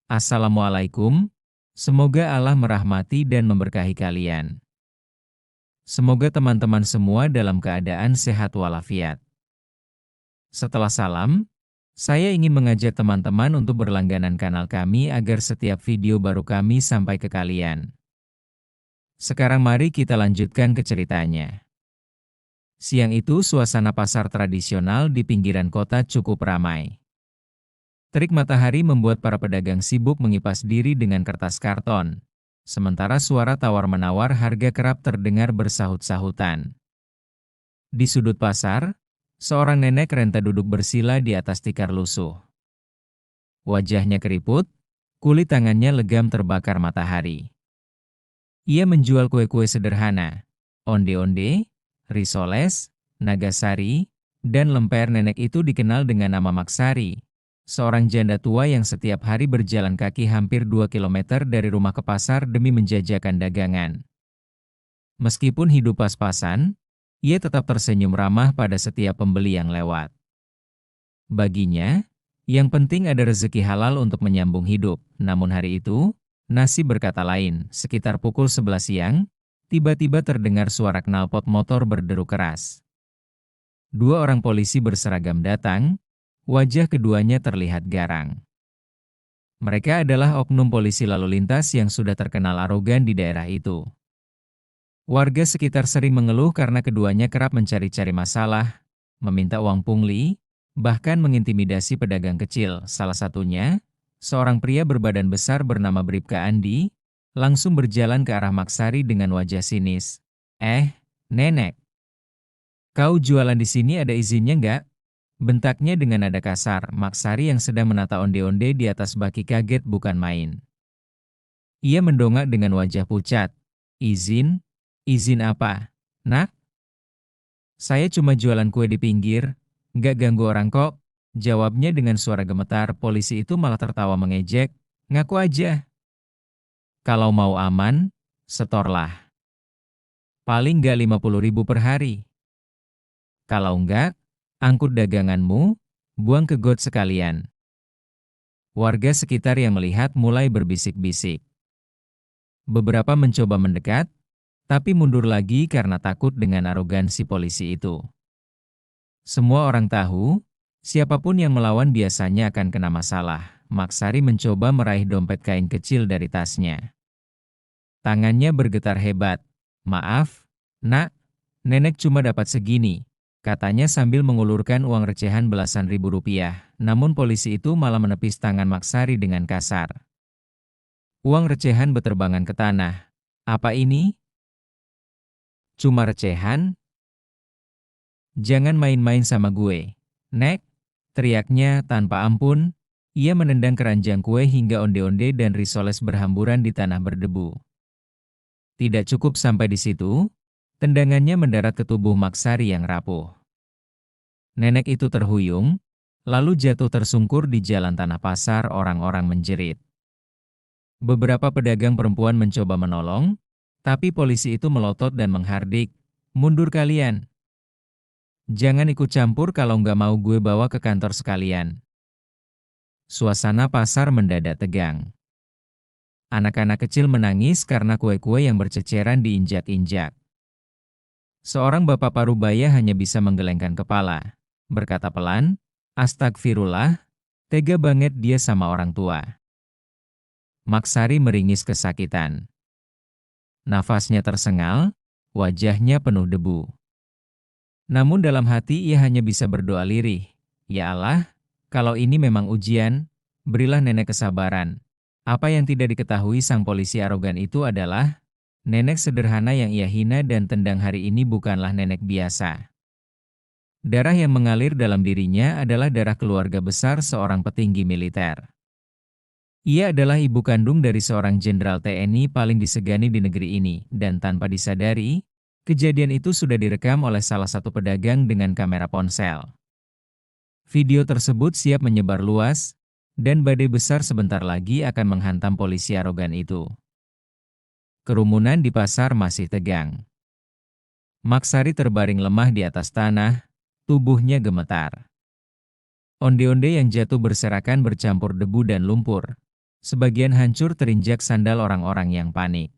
Assalamualaikum, semoga Allah merahmati dan memberkahi kalian. Semoga teman-teman semua dalam keadaan sehat walafiat. Setelah salam, saya ingin mengajak teman-teman untuk berlangganan kanal kami agar setiap video baru kami sampai ke kalian. Sekarang mari kita lanjutkan ke ceritanya. Siang itu suasana pasar tradisional di pinggiran kota cukup ramai. Terik matahari membuat para pedagang sibuk mengipas diri dengan kertas karton. Sementara suara tawar-menawar harga kerap terdengar bersahut-sahutan. Di sudut pasar, seorang nenek renta duduk bersila di atas tikar lusuh. Wajahnya keriput, kulit tangannya legam terbakar matahari. Ia menjual kue-kue sederhana, onde-onde, risoles, nagasari, dan lemper. Nenek itu dikenal dengan nama Maksari, seorang janda tua yang setiap hari berjalan kaki hampir 2 kilometer dari rumah ke pasar demi menjajakan dagangan. Meskipun hidup pas-pasan, ia tetap tersenyum ramah pada setiap pembeli yang lewat. Baginya, yang penting ada rezeki halal untuk menyambung hidup. Namun hari itu, nasib berkata lain. Sekitar pukul 11 siang, tiba-tiba terdengar suara knalpot motor berderu keras. Dua orang polisi berseragam datang. Wajah keduanya terlihat garang. Mereka adalah oknum polisi lalu lintas yang sudah terkenal arogan di daerah itu. Warga sekitar sering mengeluh karena keduanya kerap mencari-cari masalah, meminta uang pungli, bahkan mengintimidasi pedagang kecil. Salah satunya, seorang pria berbadan besar bernama Bribka Andi, langsung berjalan ke arah Maksari dengan wajah sinis. Nenek, kau jualan di sini ada izinnya nggak? Bentaknya dengan nada kasar. Maksari yang sedang menata onde-onde di atas baki kaget bukan main. Ia mendongak dengan wajah pucat. Izin? Izin apa, nak? Saya cuma jualan kue di pinggir, nggak ganggu orang kok, jawabnya dengan suara gemetar. Polisi itu malah tertawa mengejek. Ngaku aja. Kalau mau aman, setorlah. Paling nggak 50.000 per hari. Kalau enggak, angkut daganganmu, buang ke got sekalian. Warga sekitar yang melihat mulai berbisik-bisik. Beberapa mencoba mendekat, tapi mundur lagi karena takut dengan arogansi polisi itu. Semua orang tahu, siapapun yang melawan biasanya akan kena masalah. Maksari mencoba meraih dompet kain kecil dari tasnya. Tangannya bergetar hebat. Maaf, nak, nenek cuma dapat segini, katanya sambil mengulurkan uang recehan belasan ribu rupiah. Namun polisi itu malah menepis tangan Maksari dengan kasar. Uang recehan beterbangan ke tanah. Apa ini? Cuma recehan? Jangan main-main sama gue, Nek, teriaknya tanpa ampun. Ia menendang keranjang kue hingga onde-onde dan risoles berhamburan di tanah berdebu. Tidak cukup sampai di situ, tendangannya mendarat ke tubuh Maksari yang rapuh. Nenek itu terhuyung, lalu jatuh tersungkur di jalan tanah pasar. Orang-orang menjerit. Beberapa pedagang perempuan mencoba menolong, tapi polisi itu melotot dan menghardik, "Mundur kalian! Jangan ikut campur kalau nggak mau gue bawa ke kantor sekalian." Suasana pasar mendadak tegang. Anak-anak kecil menangis karena kue-kue yang berceceran diinjak-injak. Seorang bapak parubaya hanya bisa menggelengkan kepala, berkata pelan, "Astagfirullah, tega banget dia sama orang tua." Maksari meringis kesakitan. Nafasnya tersengal, wajahnya penuh debu. Namun dalam hati ia hanya bisa berdoa lirih, "Ya Allah, kalau ini memang ujian, berilah nenek kesabaran." Apa yang tidak diketahui sang polisi arogan itu adalah, nenek sederhana yang ia hina dan tendang hari ini bukanlah nenek biasa. Darah yang mengalir dalam dirinya adalah darah keluarga besar seorang petinggi militer. Ia adalah ibu kandung dari seorang jenderal TNI paling disegani di negeri ini, dan tanpa disadari, kejadian itu sudah direkam oleh salah satu pedagang dengan kamera ponsel. Video tersebut siap menyebar luas, dan badai besar sebentar lagi akan menghantam polisi arogan itu. Kerumunan di pasar masih tegang. Maksari terbaring lemah di atas tanah, tubuhnya gemetar. Onde-onde yang jatuh berserakan bercampur debu dan lumpur. Sebagian hancur terinjak sandal orang-orang yang panik.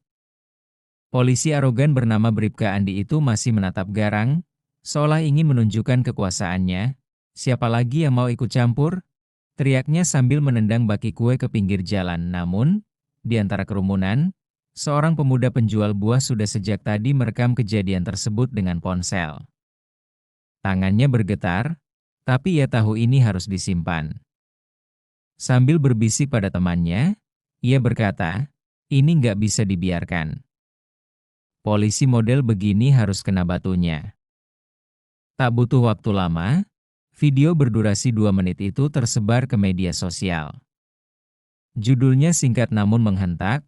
Polisi arogan bernama Bribka Andi itu masih menatap garang, seolah ingin menunjukkan kekuasaannya. Siapa lagi yang mau ikut campur? Teriaknya sambil menendang baki kue ke pinggir jalan. Namun, di antara kerumunan, seorang pemuda penjual buah sudah sejak tadi merekam kejadian tersebut dengan ponsel. Tangannya bergetar, tapi ia tahu ini harus disimpan. Sambil berbisik pada temannya, ia berkata, "Ini nggak bisa dibiarkan. Polisi model begini harus kena batunya." Tak butuh waktu lama, video berdurasi 2 menit itu tersebar ke media sosial. Judulnya singkat namun menghentak,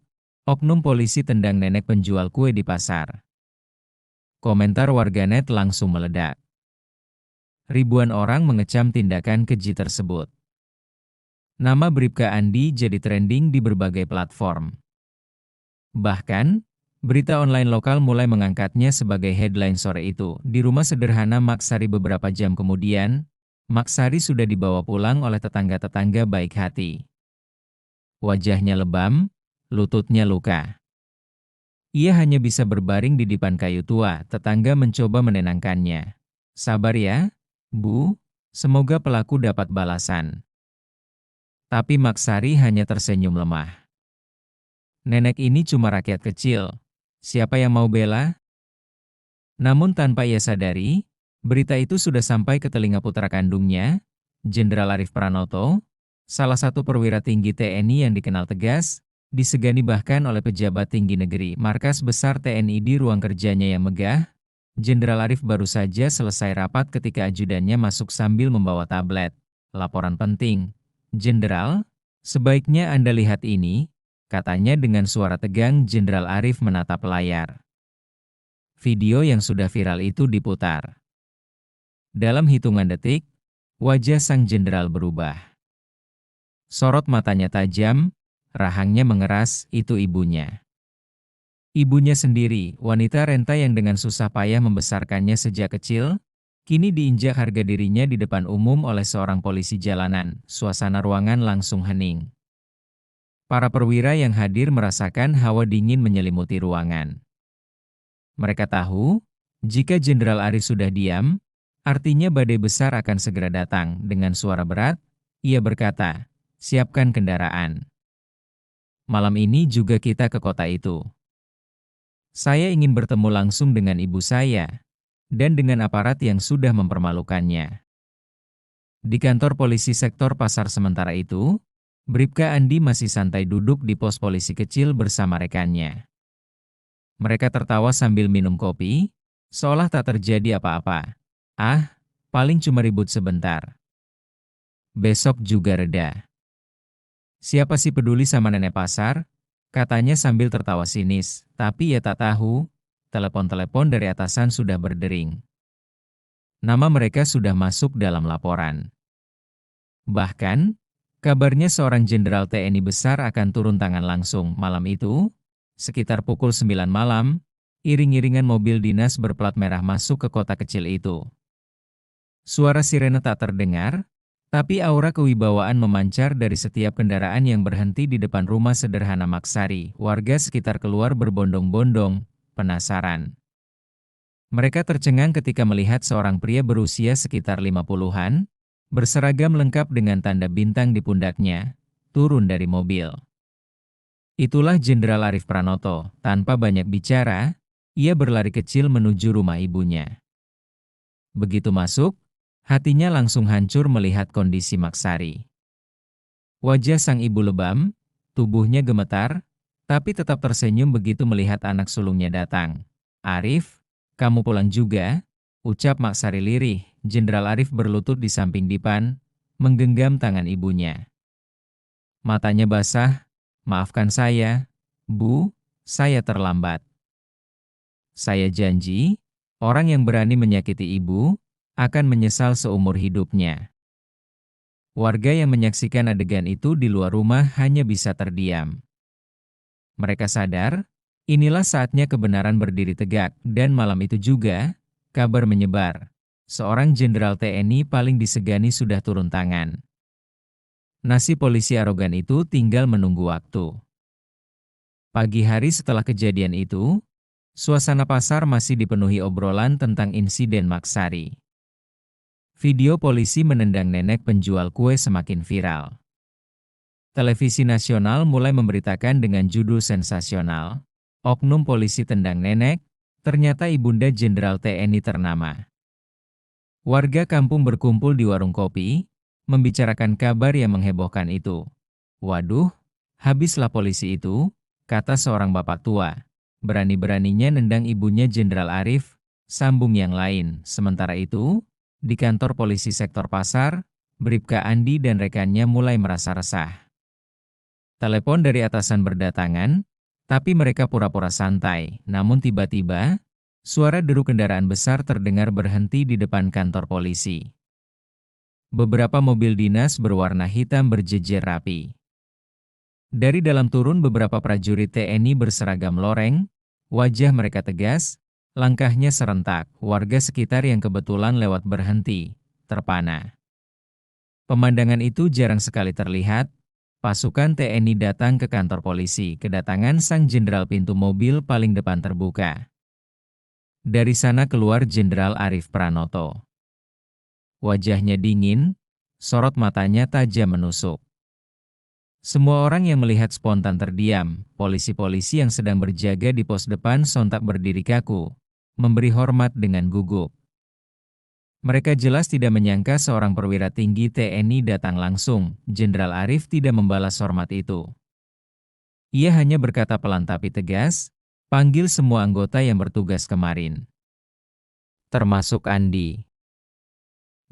"Oknum polisi tendang nenek penjual kue di pasar." Komentar warganet langsung meledak. Ribuan orang mengecam tindakan keji tersebut. Nama Bribka Andi jadi trending di berbagai platform. Bahkan, berita online lokal mulai mengangkatnya sebagai headline sore itu. Di rumah sederhana Maksari beberapa jam kemudian, Maksari sudah dibawa pulang oleh tetangga-tetangga baik hati. Wajahnya lebam, lututnya luka. Ia hanya bisa berbaring di dipan kayu tua. Tetangga mencoba menenangkannya. "Sabar ya, Bu, semoga pelaku dapat balasan." Tapi Maksari hanya tersenyum lemah. Nenek ini cuma rakyat kecil. Siapa yang mau bela? Namun tanpa ia sadari, berita itu sudah sampai ke telinga putra kandungnya, Jenderal Arif Pranoto, salah satu perwira tinggi TNI yang dikenal tegas, disegani bahkan oleh pejabat tinggi negeri. Markas besar TNI di ruang kerjanya yang megah, Jenderal Arif baru saja selesai rapat ketika ajudannya masuk sambil membawa tablet. "Laporan penting. Jenderal, sebaiknya Anda lihat ini," katanya dengan suara tegang. Jenderal Arif menatap layar. Video yang sudah viral itu diputar. Dalam hitungan detik, wajah sang jenderal berubah. Sorot matanya tajam, rahangnya mengeras. Itu ibunya. Ibunya sendiri, wanita renta yang dengan susah payah membesarkannya sejak kecil, kini diinjak harga dirinya di depan umum oleh seorang polisi jalanan. Suasana ruangan langsung hening. Para perwira yang hadir merasakan hawa dingin menyelimuti ruangan. Mereka tahu, jika Jenderal Arif sudah diam, artinya badai besar akan segera datang. Dengan suara berat, ia berkata, "Siapkan kendaraan. Malam ini juga kita ke kota itu. Saya ingin bertemu langsung dengan ibu saya, dan dengan aparat yang sudah mempermalukannya." Di kantor polisi sektor pasar sementara itu, Bribka Andi masih santai duduk di pos polisi kecil bersama rekannya. Mereka tertawa sambil minum kopi, seolah tak terjadi apa-apa. "Ah, paling cuma ribut sebentar. Besok juga reda. Siapa sih peduli sama nenek pasar?" katanya sambil tertawa sinis. Tapi ia tak tahu, telepon-telepon dari atasan sudah berdering. Nama mereka sudah masuk dalam laporan. Bahkan, kabarnya seorang jenderal TNI besar akan turun tangan langsung. Malam itu, sekitar pukul 9 malam, iring-iringan mobil dinas berplat merah masuk ke kota kecil itu. Suara sirene tak terdengar, tapi aura kewibawaan memancar dari setiap kendaraan yang berhenti di depan rumah sederhana Maksari. Warga sekitar keluar berbondong-bondong, penasaran. Mereka tercengang ketika melihat seorang pria berusia sekitar 50-an, berseragam lengkap dengan tanda bintang di pundaknya, turun dari mobil. Itulah Jenderal Arif Pranoto. Tanpa banyak bicara, ia berlari kecil menuju rumah ibunya. Begitu masuk, hatinya langsung hancur melihat kondisi Maksari. Wajah sang ibu lebam, tubuhnya gemetar, tapi tetap tersenyum begitu melihat anak sulungnya datang. "Arif, kamu pulang juga?" ucap Maksari lirih. Jenderal Arif berlutut di samping dipan, menggenggam tangan ibunya. Matanya basah. "Maafkan saya, Bu, saya terlambat. Saya janji, orang yang berani menyakiti ibu, akan menyesal seumur hidupnya." Warga yang menyaksikan adegan itu di luar rumah hanya bisa terdiam. Mereka sadar, inilah saatnya kebenaran berdiri tegak, dan malam itu juga, kabar menyebar. Seorang jenderal TNI paling disegani sudah turun tangan. Nasib polisi arogan itu tinggal menunggu waktu. Pagi hari setelah kejadian itu, suasana pasar masih dipenuhi obrolan tentang insiden Maksari. Video polisi menendang nenek penjual kue semakin viral. Televisi nasional mulai memberitakan dengan judul sensasional, "Oknum polisi tendang nenek, ternyata ibunda Jenderal TNI ternama." Warga kampung berkumpul di warung kopi, membicarakan kabar yang menghebohkan itu. "Waduh, habislah polisi itu," kata seorang bapak tua. "Berani-beraninya nendang ibunya Jenderal Arif," sambung yang lain. Sementara itu, di kantor polisi sektor pasar, Bribka Andi dan rekannya mulai merasa resah. Telepon dari atasan berdatangan, tapi mereka pura-pura santai. Namun tiba-tiba, suara deru kendaraan besar terdengar berhenti di depan kantor polisi. Beberapa mobil dinas berwarna hitam berjejer rapi. Dari dalam turun beberapa prajurit TNI berseragam loreng, wajah mereka tegas, langkahnya serentak. Warga sekitar yang kebetulan lewat berhenti, terpana. Pemandangan itu jarang sekali terlihat. Pasukan TNI datang ke kantor polisi. Kedatangan sang jenderal, pintu mobil paling depan terbuka. Dari sana keluar Jenderal Arif Pranoto. Wajahnya dingin, sorot matanya tajam menusuk. Semua orang yang melihat spontan terdiam. Polisi-polisi yang sedang berjaga di pos depan sontak berdiri kaku, memberi hormat dengan gugup. Mereka jelas tidak menyangka seorang perwira tinggi TNI datang langsung. Jenderal Arif tidak membalas hormat itu. Ia hanya berkata pelan tapi tegas, "Panggil semua anggota yang bertugas kemarin, termasuk Andi."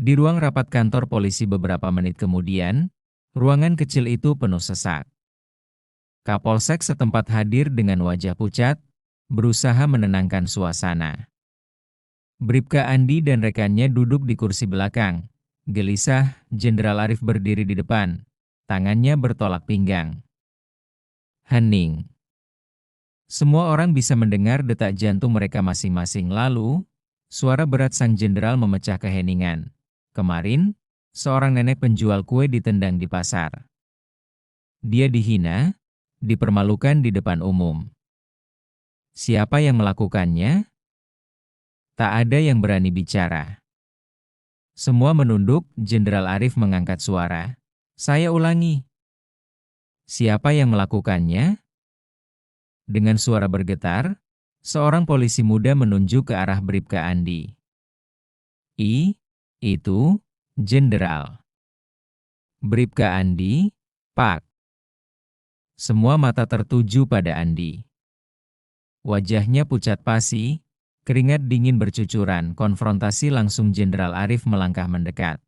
Di ruang rapat kantor polisi beberapa menit kemudian, ruangan kecil itu penuh sesak. Kapolsek setempat hadir dengan wajah pucat, berusaha menenangkan suasana. Bribka Andi dan rekannya duduk di kursi belakang. Gelisah, Jenderal Arif berdiri di depan. Tangannya bertolak pinggang. Hening. Semua orang bisa mendengar detak jantung mereka masing-masing. Lalu, suara berat sang jenderal memecah keheningan. "Kemarin, seorang nenek penjual kue ditendang di pasar. Dia dihina, dipermalukan di depan umum. Siapa yang melakukannya?" Tak ada yang berani bicara. Semua menunduk. Jenderal Arif mengangkat suara. "Saya ulangi. Siapa yang melakukannya?" Dengan suara bergetar, seorang polisi muda menunjuk ke arah Bribka Andi. Itu, Jenderal." "Bribka Andi, Pak." Semua mata tertuju pada Andi. Wajahnya pucat pasi, keringat dingin bercucuran. Konfrontasi langsung. Jenderal Arif melangkah mendekat.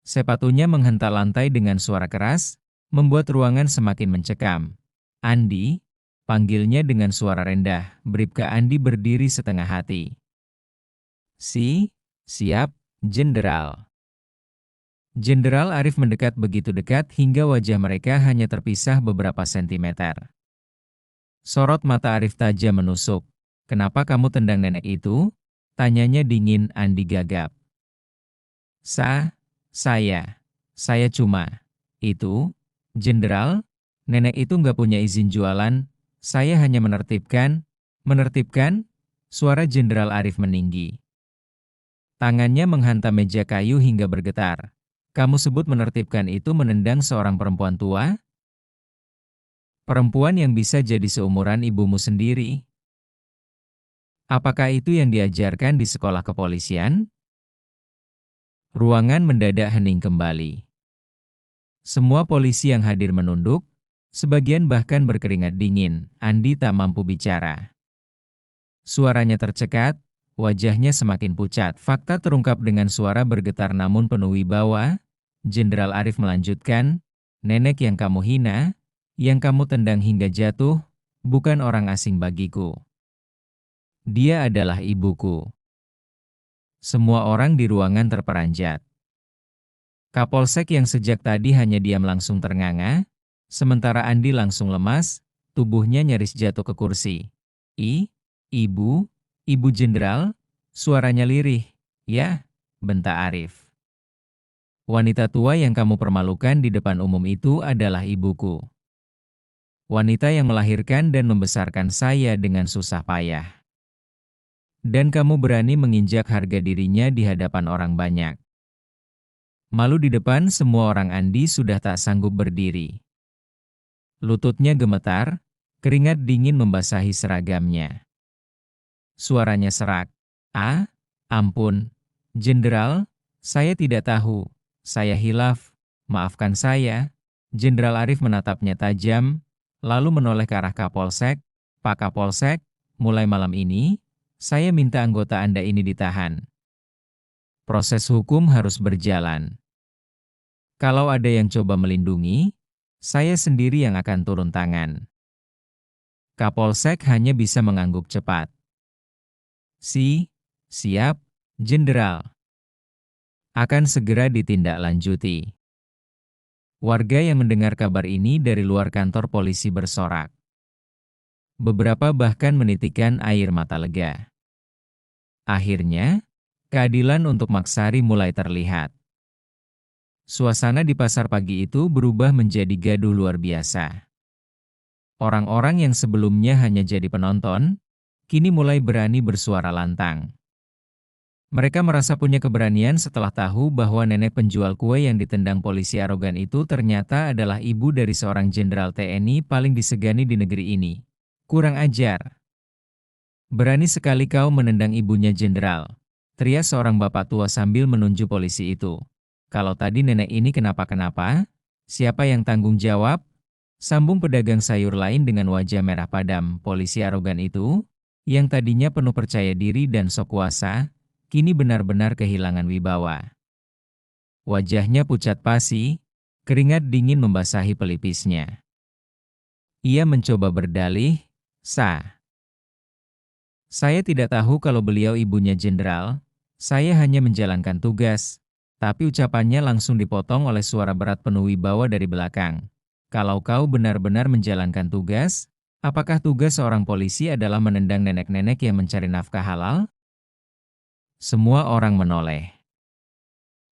Sepatunya menghentak lantai dengan suara keras, membuat ruangan semakin mencekam. "Andi," panggilnya dengan suara rendah. Bribka Andi berdiri setengah hati. Siap, Jenderal." Jenderal Arif mendekat begitu dekat hingga wajah mereka hanya terpisah beberapa sentimeter. Sorot mata Arif tajam menusuk. "Kenapa kamu tendang nenek itu?" tanyanya dingin. Andi gagap. Saya cuma, itu, Jenderal, nenek itu nggak punya izin jualan, saya hanya menertibkan." Suara Jenderal Arif meninggi. Tangannya menghantam meja kayu hingga bergetar. "Kamu sebut menertibkan itu menendang seorang perempuan tua? Perempuan yang bisa jadi seumuran ibumu sendiri. Apakah itu yang diajarkan di sekolah kepolisian?" Ruangan mendadak hening kembali. Semua polisi yang hadir menunduk, sebagian bahkan berkeringat dingin. Andi tak mampu bicara. Suaranya tercekat, wajahnya semakin pucat. Fakta terungkap dengan suara bergetar namun penuh wibawa. Jenderal Arif melanjutkan, "Nenek yang kamu hina, yang kamu tendang hingga jatuh, bukan orang asing bagiku. Dia adalah ibuku." Semua orang di ruangan terperanjat. Kapolsek yang sejak tadi hanya diam langsung ternganga, sementara Andi langsung lemas, tubuhnya nyaris jatuh ke kursi. Ibu Jenderal," suaranya lirih. "Ya," bentak Arif. Wanita tua yang kamu permalukan di depan umum itu adalah ibuku. Wanita yang melahirkan dan membesarkan saya dengan susah payah. Dan kamu berani menginjak harga dirinya di hadapan orang banyak. Malu di depan semua orang, Andi sudah tak sanggup berdiri. Lututnya gemetar, keringat dingin membasahi seragamnya. Suaranya serak. "Ah, ampun, Jenderal, saya tidak tahu. Saya hilaf. Maafkan saya." Jenderal Arif menatapnya tajam, lalu menoleh ke arah Kapolsek. "Pak Kapolsek, mulai malam ini, saya minta anggota Anda ini ditahan. Proses hukum harus berjalan. Kalau ada yang coba melindungi, saya sendiri yang akan turun tangan." Kapolsek hanya bisa mengangguk cepat. Siap, Jenderal. Akan segera ditindaklanjuti." Warga yang mendengar kabar ini dari luar kantor polisi bersorak. Beberapa bahkan menitikkan air mata lega. Akhirnya, keadilan untuk Maksari mulai terlihat. Suasana di pasar pagi itu berubah menjadi gaduh luar biasa. Orang-orang yang sebelumnya hanya jadi penonton, kini mulai berani bersuara lantang. Mereka merasa punya keberanian setelah tahu bahwa nenek penjual kue yang ditendang polisi arogan itu ternyata adalah ibu dari seorang jenderal TNI paling disegani di negeri ini. "Kurang ajar. Berani sekali kau menendang ibunya Jenderal," teriak seorang bapak tua sambil menunjuk polisi itu. "Kalau tadi nenek ini kenapa-kenapa, siapa yang tanggung jawab?" Sambung pedagang sayur lain dengan wajah merah padam. Polisi arogan itu, yang tadinya penuh percaya diri dan sok kuasa, kini benar-benar kehilangan wibawa. Wajahnya pucat pasi, keringat dingin membasahi pelipisnya. Ia mencoba berdalih, Saya tidak tahu kalau beliau ibunya Jenderal, saya hanya menjalankan tugas." Tapi ucapannya langsung dipotong oleh suara berat penuh wibawa dari belakang. "Kalau kau benar-benar menjalankan tugas, apakah tugas seorang polisi adalah menendang nenek-nenek yang mencari nafkah halal?" Semua orang menoleh.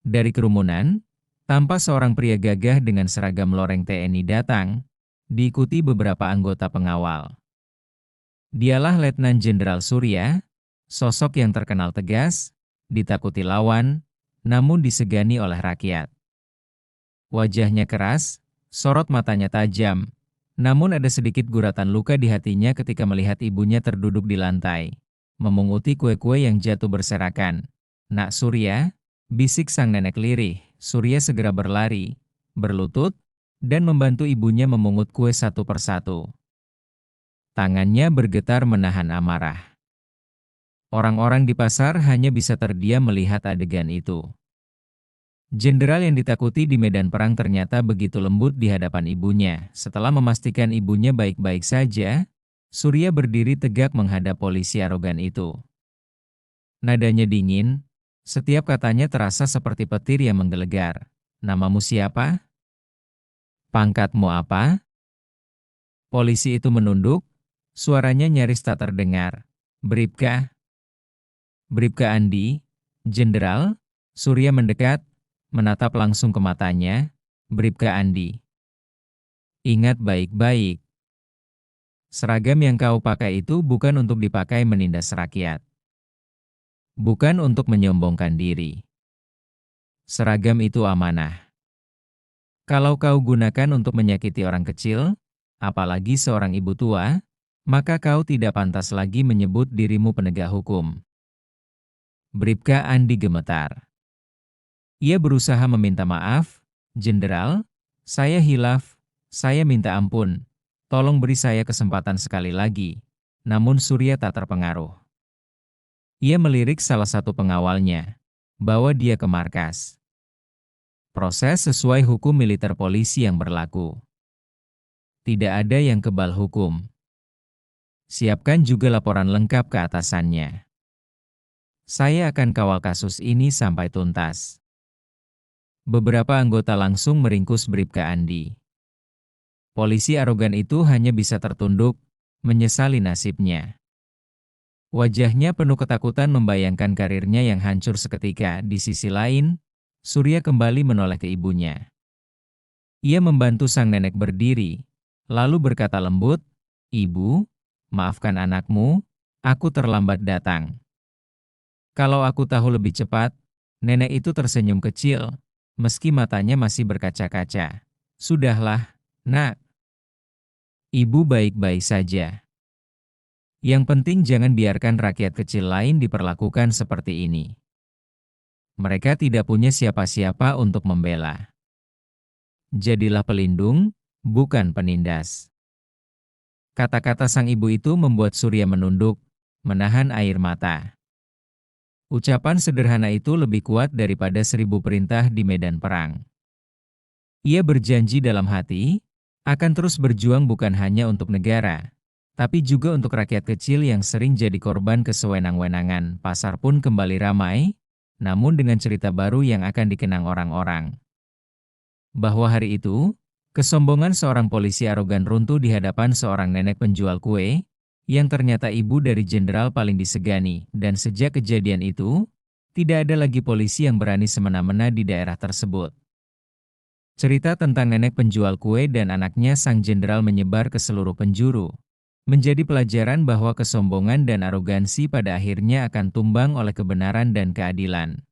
Dari kerumunan, tampak seorang pria gagah dengan seragam loreng TNI datang, diikuti beberapa anggota pengawal. Dialah Letnan Jenderal Surya, sosok yang terkenal tegas, ditakuti lawan, namun disegani oleh rakyat. Wajahnya keras, sorot matanya tajam, namun ada sedikit guratan luka di hatinya ketika melihat ibunya terduduk di lantai, memunguti kue-kue yang jatuh berserakan. "Nak Surya," bisik sang nenek lirih. Surya segera berlari, berlutut, dan membantu ibunya memungut kue satu persatu. Tangannya bergetar menahan amarah. Orang-orang di pasar hanya bisa terdiam melihat adegan itu. Jenderal yang ditakuti di medan perang ternyata begitu lembut di hadapan ibunya. Setelah memastikan ibunya baik-baik saja, Surya berdiri tegak menghadap polisi arogan itu. Nadanya dingin, setiap katanya terasa seperti petir yang menggelegar. "Namamu siapa? Pangkatmu apa?" Polisi itu menunduk, suaranya nyaris tak terdengar. "Bribka Andi, Jenderal." Surya mendekat, menatap langsung ke matanya. "Bribka Andi. Ingat baik-baik. Seragam yang kau pakai itu bukan untuk dipakai menindas rakyat. Bukan untuk menyombongkan diri. Seragam itu amanah. Kalau kau gunakan untuk menyakiti orang kecil, apalagi seorang ibu tua, maka kau tidak pantas lagi menyebut dirimu penegak hukum." Bribka Andi gemetar. Ia berusaha meminta maaf, "Jenderal, saya hilaf, saya minta ampun. Tolong beri saya kesempatan sekali lagi." Namun Surya tak terpengaruh. Ia melirik salah satu pengawalnya, bawa dia ke markas. Proses sesuai hukum militer polisi yang berlaku. Tidak ada yang kebal hukum. Siapkan juga laporan lengkap ke atasannya. Saya akan kawal kasus ini sampai tuntas. Beberapa anggota langsung meringkus Bribka Andi. Polisi arogan itu hanya bisa tertunduk, menyesali nasibnya. Wajahnya penuh ketakutan membayangkan karirnya yang hancur seketika. Di sisi lain, Surya kembali menoleh ke ibunya. Ia membantu sang nenek berdiri, lalu berkata lembut, "Ibu, maafkan anakmu, aku terlambat datang." Kalau aku tahu lebih cepat, nenek itu tersenyum kecil, meski matanya masih berkaca-kaca. Sudahlah, nak. Ibu baik-baik saja. Yang penting jangan biarkan rakyat kecil lain diperlakukan seperti ini. Mereka tidak punya siapa-siapa untuk membela. Jadilah pelindung, bukan penindas. Kata-kata sang ibu itu membuat Surya menunduk, menahan air mata. Ucapan sederhana itu lebih kuat daripada 1000 perintah di medan perang. Ia berjanji dalam hati, akan terus berjuang bukan hanya untuk negara, tapi juga untuk rakyat kecil yang sering jadi korban kesewenang-wenangan. Pasar pun kembali ramai, namun dengan cerita baru yang akan dikenang orang-orang. Bahwa hari itu, kesombongan seorang polisi arogan runtuh di hadapan seorang nenek penjual kue, yang ternyata ibu dari jenderal paling disegani, dan sejak kejadian itu, tidak ada lagi polisi yang berani semena-mena di daerah tersebut. Cerita tentang nenek penjual kue dan anaknya sang jenderal menyebar ke seluruh penjuru, menjadi pelajaran bahwa kesombongan dan arogansi pada akhirnya akan tumbang oleh kebenaran dan keadilan.